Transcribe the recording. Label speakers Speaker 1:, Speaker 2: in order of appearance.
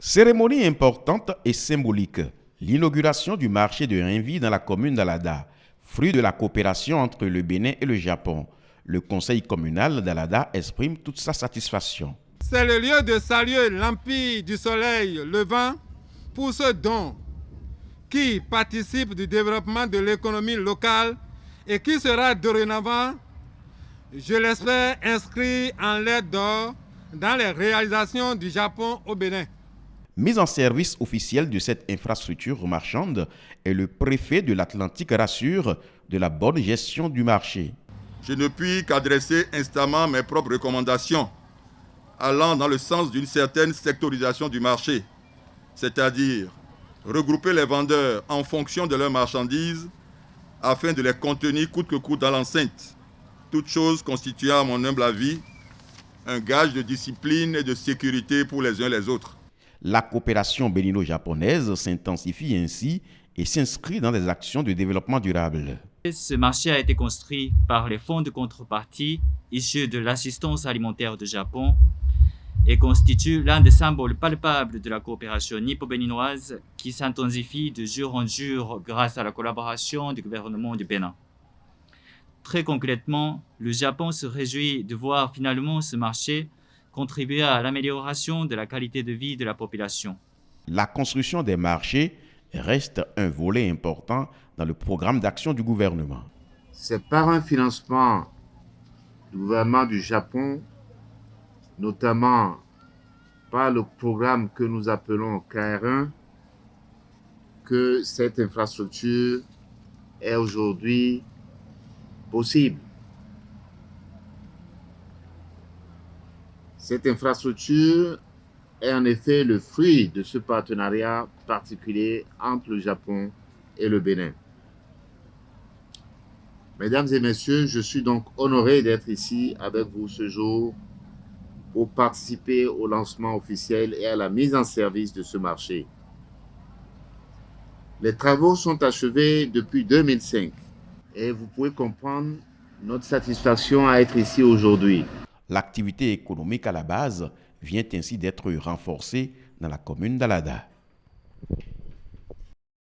Speaker 1: Cérémonie importante et symbolique. L'inauguration du marché de Rinvi dans la commune d'Alada, fruit de la coopération entre le Bénin et le Japon. Le conseil communal d'Alada exprime toute sa satisfaction.
Speaker 2: C'est le lieu de saluer l'Empire du Soleil levant pour ce don qui participe du développement de l'économie locale et qui sera dorénavant, je l'espère, inscrit en lettres d'or dans les réalisations du Japon au Bénin.
Speaker 1: Mise en service officielle de cette infrastructure marchande et le préfet de l'Atlantique rassure de la bonne gestion du marché.
Speaker 3: Je ne puis qu'adresser instamment mes propres recommandations allant dans le sens d'une certaine sectorisation du marché, c'est-à-dire regrouper les vendeurs en fonction de leurs marchandises afin de les contenir coûte que coûte dans l'enceinte, toute chose constituant à mon humble avis un gage de discipline et de sécurité pour les uns et les autres.
Speaker 1: La coopération bénino-japonaise s'intensifie ainsi et s'inscrit dans des actions de développement durable.
Speaker 4: Ce marché a été construit par les fonds de contrepartie issus de l'assistance alimentaire du Japon et constitue l'un des symboles palpables de la coopération nippo-béninoise qui s'intensifie de jour en jour grâce à la collaboration du gouvernement du Bénin. Très concrètement, le Japon se réjouit de voir finalement ce marché contribuer à l'amélioration de la qualité de vie de la population.
Speaker 1: La construction des marchés reste un volet important dans le programme d'action du gouvernement.
Speaker 5: C'est par un financement du gouvernement du Japon, notamment par le programme que nous appelons KR1, que cette infrastructure est aujourd'hui possible. Cette infrastructure est en effet le fruit de ce partenariat particulier entre le Japon et le Bénin. Mesdames et messieurs, je suis donc honoré d'être ici avec vous ce jour pour participer au lancement officiel et à la mise en service de ce marché. Les travaux sont achevés depuis 2005 et vous pouvez comprendre notre satisfaction à être ici aujourd'hui.
Speaker 1: L'activité économique à la base vient ainsi d'être renforcée dans la commune d'Alada.